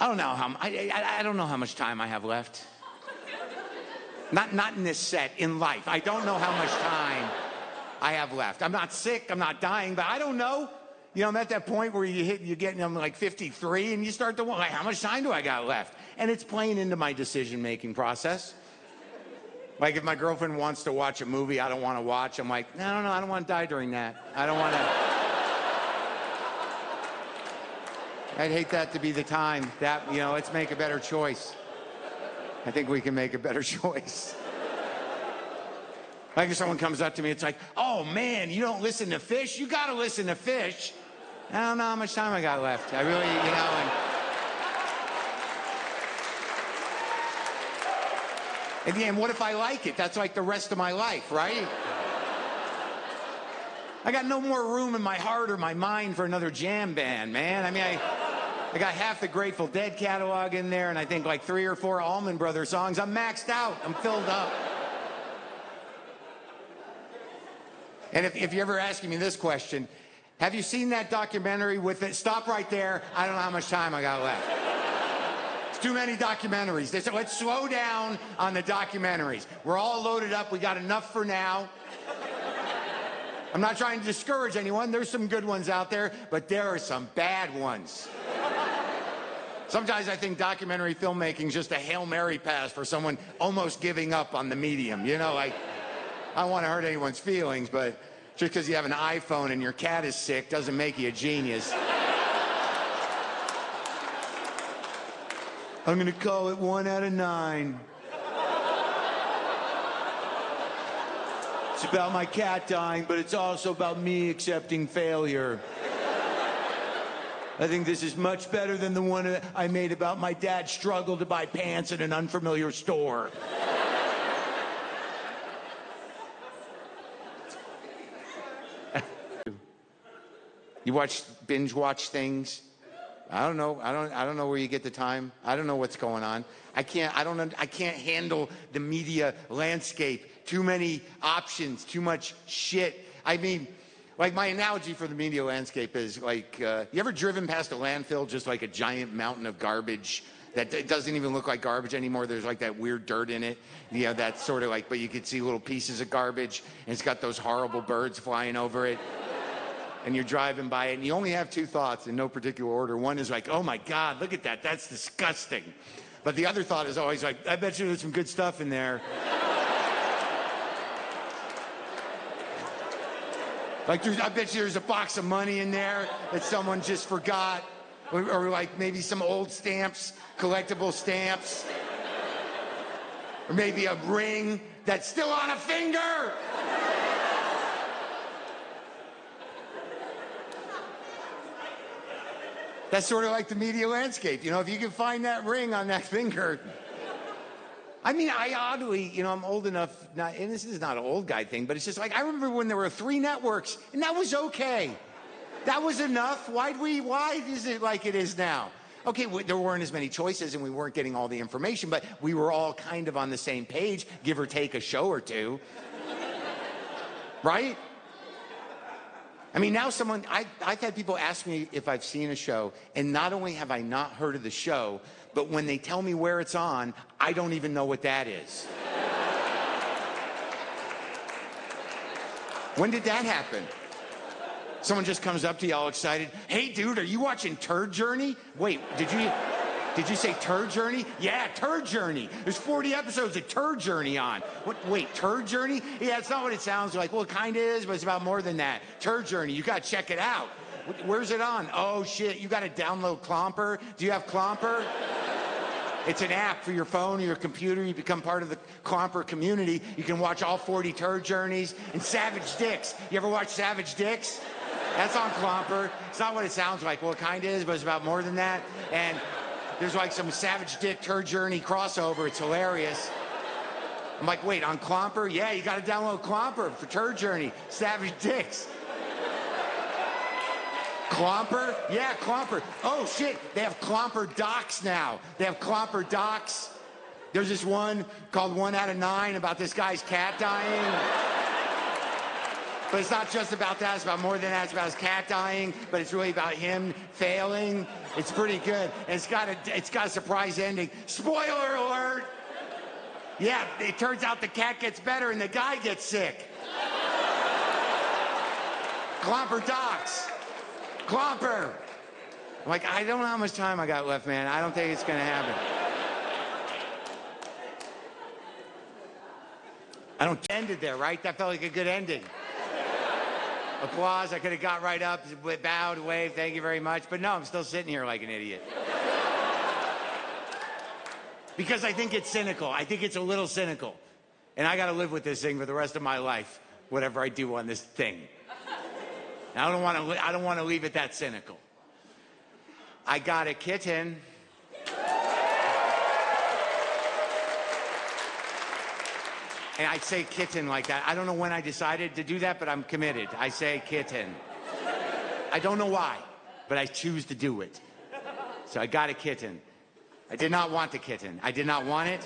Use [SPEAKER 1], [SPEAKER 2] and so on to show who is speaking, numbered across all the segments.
[SPEAKER 1] I don't know I don't know how much time I have left. Not in this set, in life. I don't know how much time I have left. I'm not sick, I'm not dying, but I don't know. You know, I'm at that point where you're getting, I'm like 53, and you start to wonder, like, how much time do I got left? And it's playing into my decision-making process. Like, if my girlfriend wants to watch a movie I don't want to watch, I'm like, no, I don't want to die during that. I don't want to. I'd hate that to be the time. That, you know, let's make a better choice. I think we can make a better choice. Like if someone comes up to me, it's like, oh man, you don't listen to Fish? You got to listen to Fish. I don't know how much time I got left. I really, you know. And in the end, what if I like it? That's like the rest of my life, right? I got no more room in my heart or my mind for another jam band, man. I mean, I got half the Grateful Dead catalog in there, and I think like 3 or 4 Allman Brothers songs. I'm maxed out. I'm filled up. And if you're ever asking me this question, have you seen that documentary with it? Stop right there. I don't know how much time I got left. It's too many documentaries. They said, let's slow down on the documentaries. We're all loaded up. We got enough for now. I'm not trying to discourage anyone. There's some good ones out there, but there are some bad ones. Sometimes I think documentary filmmaking is just a Hail Mary pass for someone almost giving up on the medium. You know, like, I don't want to hurt anyone's feelings, but just because you have an iPhone and your cat is sick doesn't make you a genius. I'm going to call it 1 out of 9. It's about my cat dying, but it's also about me accepting failure. I think this is much better than the one I made about my dad's struggle to buy pants at an unfamiliar store. You binge watch things? I don't know. I don't know where you get the time. I don't know what's going on. I can't handle the media landscape. Too many options, too much shit. I mean, like my analogy for the media landscape is like, you ever driven past a landfill, just like a giant mountain of garbage that it doesn't even look like garbage anymore? There's like that weird dirt in it. You know, that's sort of like, but you could see little pieces of garbage, and it's got those horrible birds flying over it. And you're driving by it, and you only have 2 thoughts in no particular order. One is like, oh my God, look at that, that's disgusting. But the other thought is always like, I bet you there's some good stuff in there. Like, I bet you there's a box of money in there that someone just forgot. Or like maybe some old stamps, collectible stamps. Or maybe a ring that's still on a finger. That's sort of like the media landscape. You know, if you can find that ring on that finger. I mean, I oddly, you know, I'm old enough, and this is not an old guy thing, but it's just like, I remember when there were 3 networks, and that was okay. That was enough. Why is it like it is now? Okay, there weren't as many choices, and we weren't getting all the information, but we were all kind of on the same page, give or take a show or 2. Right? I mean, now I've had people ask me if I've seen a show, and not only have I not heard of the show, but when they tell me where it's on, I don't even know what that is. When did that happen? Someone just comes up to you all excited, hey dude, are you watching Turd Journey? Wait, did you say Turd Journey? Yeah, Turd Journey. There's 40 episodes of Turd Journey on. What? Wait, Turd Journey? Yeah, it's not what it sounds like. Well, it kind of is, but it's about more than that. Turd Journey, you got to check it out. Where's it on? Oh, shit, you got to download Clomper. Do you have Clomper? It's an app for your phone or your computer. You become part of the Clomper community. You can watch all 40 Turd Journeys. And Savage Dicks. You ever watch Savage Dicks? That's on Clomper. It's not what it sounds like. Well, it kind of is, but it's about more than that. And there's like some Savage Dick Turd Journey crossover. It's hilarious. I'm like, wait, on Clomper? Yeah, you got to download Clomper for Turd Journey. Savage Dicks. Clomper? Yeah, Clomper. Oh, shit. They have Clomper docs now. They have Clomper docs. There's this one called 1 out of 9 about this guy's cat dying. But it's not just about that. It's about more than that. It's about his cat dying, but it's really about him failing. It's pretty good. And it's got a surprise ending. Spoiler alert! Yeah, it turns out the cat gets better and the guy gets sick. Clomper docs. Clomper. I'm like, I don't know how much time I got left, man. I don't think it's going to happen. I don't ended there, right? That felt like a good ending. Applause. I could have got right up, bowed, waved, thank you very much. But no, I'm still sitting here like an idiot. Because I think it's cynical. I think it's a little cynical. And I got to live with this thing for the rest of my life, whatever I do on this thing. And I don't want to leave it that cynical. I got a kitten. And I say kitten like that. I don't know when I decided to do that, but I'm committed. I say kitten. I don't know why, but I choose to do it. So I got a kitten. I did not want the kitten. I did not want it.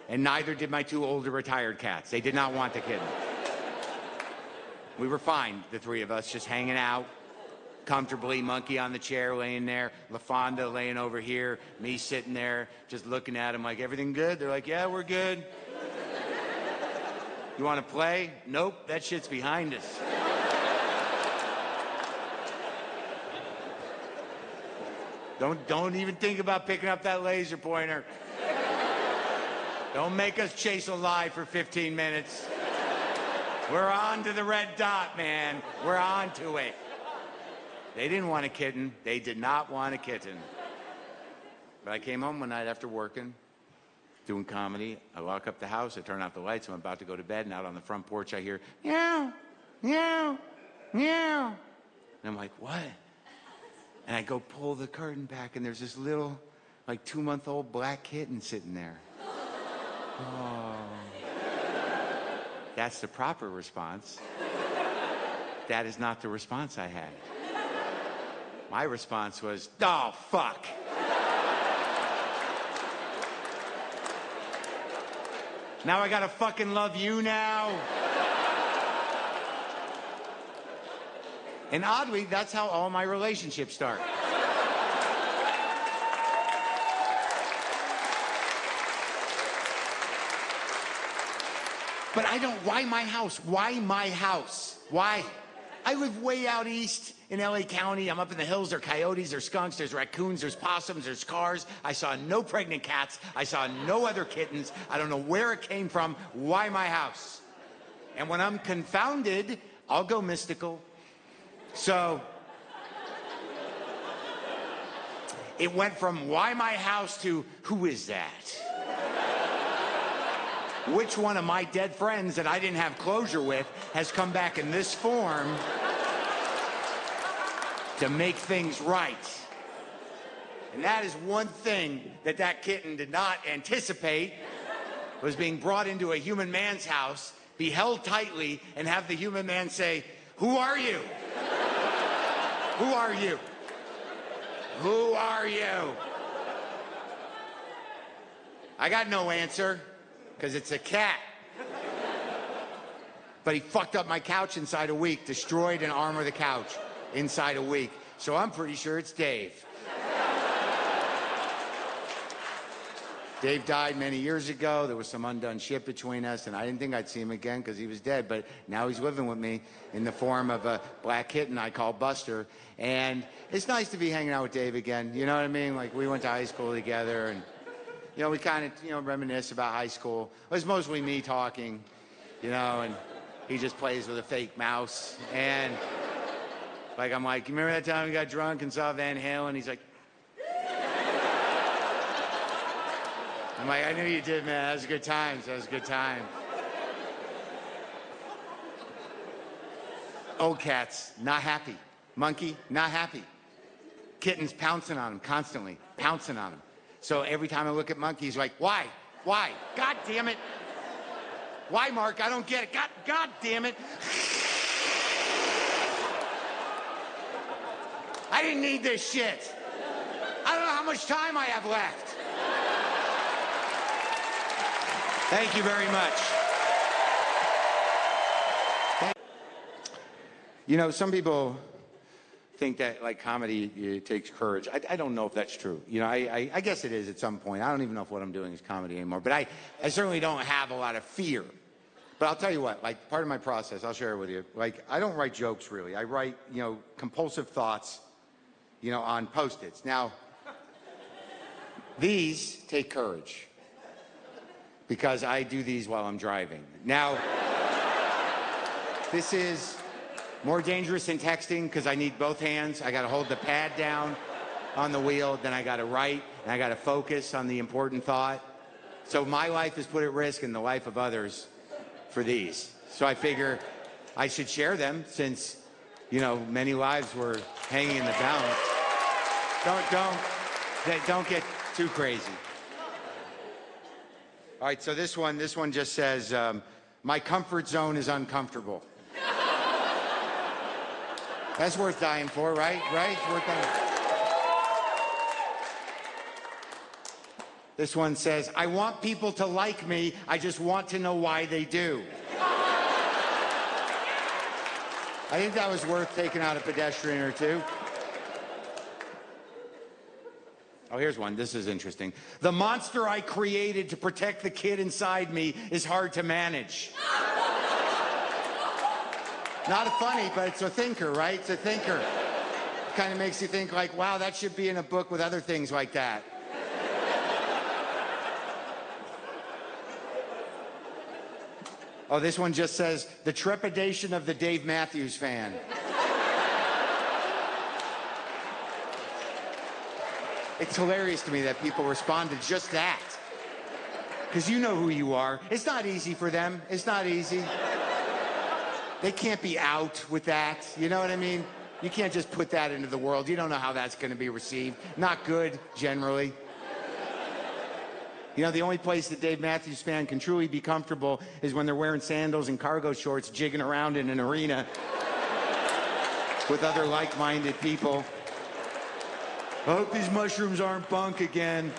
[SPEAKER 1] And neither did my two older retired cats. They did not want the kitten. We were fine, the three of us, just hanging out comfortably, Monkey on the chair laying there, LaFonda laying over here, me sitting there just looking at them like, everything good? They're like, yeah, we're good. You want to play? Nope, that shit's behind us. Don't even think about picking up that laser pointer. Don't make us chase a lie for 15 minutes. We're on to the red dot, man. We're on to it. They didn't want a kitten. They did not want a kitten. But I came home one night after working, doing comedy. I lock up the house. I turn out the lights. I'm about to go to bed. And out on the front porch, I hear, meow, meow, meow. And I'm like, what? And I go pull the curtain back, and there's this little, like, 2-month-old black kitten sitting there. Oh. That's the proper response. That is not the response I had. My response was, oh, fuck. Now I gotta fucking love you now? And oddly, that's how all my relationships start. But I don't, why my house? Why my house? Why? I live way out east in LA County. I'm up in the hills. There are coyotes, there's skunks, there's raccoons, there's possums, there's cars. I saw no pregnant cats. I saw no other kittens. I don't know where it came from. Why my house? And when I'm confounded, I'll go mystical. So it went from why my house to who is that? Which one of my dead friends that I didn't have closure with has come back in this form to make things right? And that is one thing that that kitten did not anticipate, was being brought into a human man's house, be held tightly, and have the human man say, who are you? Who are you? Who are you? I got no answer, because it's a cat. But he fucked up my couch inside a week, destroyed an arm of the couch inside a week. So I'm pretty sure it's Dave. Dave died many years ago. There was some undone shit between us, and I didn't think I'd see him again because he was dead, but now he's living with me in the form of a black kitten I call Buster. And it's nice to be hanging out with Dave again. You know what I mean? Like, we went to high school together, and you know, we kind of, you know, reminisce about high school. It was mostly me talking, you know, and he just plays with a fake mouse. And like, I'm like, you remember that time we got drunk and saw Van Halen? He's like, I'm like, I knew you did, man. That was a good time. That was a good time. Old cats, not happy. Monkey, not happy. Kittens pouncing on him constantly, pouncing on him. So every time I look at Monkey, he's like, why? Why? God damn it. Why, Mark? I don't get it. God damn it. I didn't need this shit. I don't know how much time I have left. Thank you very much. You know, some people think that like comedy it takes courage. I don't know if that's true. You know, I guess it is at some point. I don't even know if what I'm doing is comedy anymore. But I certainly don't have a lot of fear. But I'll tell you what, like part of my process, I'll share it with you. Like I don't write jokes really. I write, you know, compulsive thoughts, you know, on Post-its. Now, these take courage because I do these while I'm driving. Now, this is more dangerous than texting because I need both hands. I got to hold the pad down on the wheel, then I got to write, and I got to focus on the important thought. So my life is put at risk and the life of others for these. So I figure I should share them since, you know, many lives were hanging in the balance. Don't get too crazy. All right, so this one just says, my comfort zone is uncomfortable. That's worth dying for, right? Right? It's worth dying. This one says, I want people to like me, I just want to know why they do. I think that was worth taking out a pedestrian or two. Oh, here's one. This is interesting. The monster I created to protect the kid inside me is hard to manage. Not a funny, but it's a thinker, right? It's a thinker. Kind of makes you think like, wow, that should be in a book with other things like that. Oh, this one just says, the trepidation of the Dave Matthews fan. It's hilarious to me that people respond to just that. Because you know who you are. It's not easy for them. It's not easy. They can't be out with that. You know what I mean? You can't just put that into the world. You don't know how that's going to be received. Not good, generally. You know, the only place that Dave Matthews fan can truly be comfortable is when they're wearing sandals and cargo shorts, jigging around in an arena with other like-minded people. I hope these mushrooms aren't bunk again.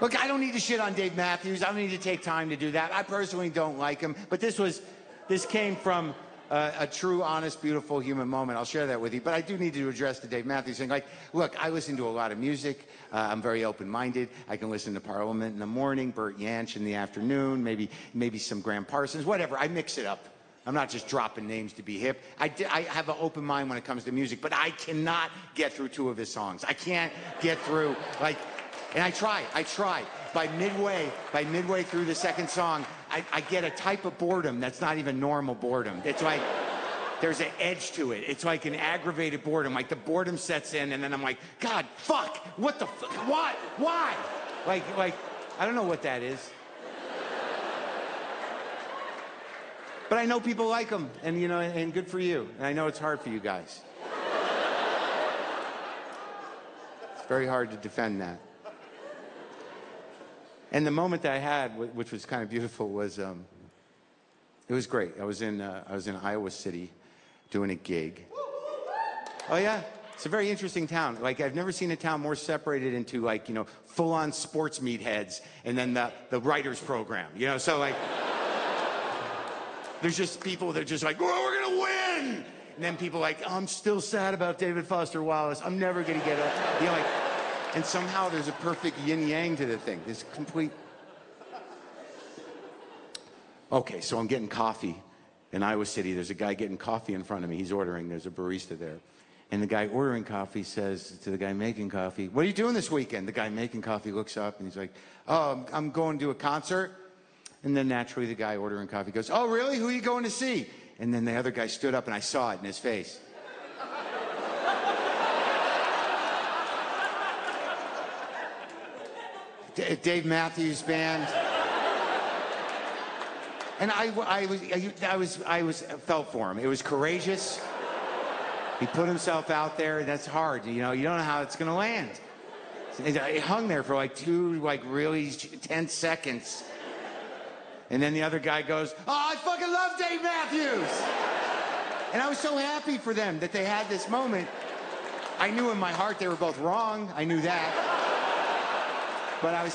[SPEAKER 1] Look, I don't need to shit on Dave Matthews. I don't need to take time to do that. I personally don't like him. But this came from a true, honest, beautiful human moment. I'll share that with you. But I do need to address the Dave Matthews thing. Like, look, I listen to a lot of music. I'm very open-minded. I can listen to Parliament in the morning, Bert Jansch in the afternoon, maybe some Graham Parsons, whatever. I mix it up. I'm not just dropping names to be hip. I have an open mind when it comes to music, but I cannot get through 2 of his songs. I can't get through, like, and I try. By midway through the second song, I get a type of boredom that's not even normal boredom. It's like, there's an edge to it. It's like an aggravated boredom. Like the boredom sets in and then I'm like, God, fuck, what the fuck, what, why? Like, I don't know what that is. But I know people like them, and you know, and good for you. And I know it's hard for you guys. It's very hard to defend that. And the moment that I had, which was kind of beautiful, was it was great. I was in Iowa City doing a gig. Oh yeah, it's a very interesting town. Like I've never seen a town more separated into like, you know, full-on sports meatheads and then the writers program. You know, so like. There's just people that are just like, oh, we're going to win. And then people like, oh, I'm still sad about David Foster Wallace. I'm never going to get up. You know, like, and somehow there's a perfect yin-yang to the thing. This complete. Okay, so I'm getting coffee in Iowa City. There's a guy getting coffee in front of me. He's ordering. There's a barista there. And the guy ordering coffee says to the guy making coffee, what are you doing this weekend? The guy making coffee looks up and he's like, oh, I'm going to a concert. And then naturally the guy ordering coffee goes, oh, really? Who are you going to see? And then the other guy stood up and I saw it in his face. Dave Matthews Band. And I felt for him. It was courageous. He put himself out there. That's hard. You know, you don't know how it's going to land. It hung there for like 2 really tense seconds. And then the other guy goes, oh, I fucking love Dave Matthews. And I was so happy for them that they had this moment. I knew in my heart they were both wrong. I knew that. But I was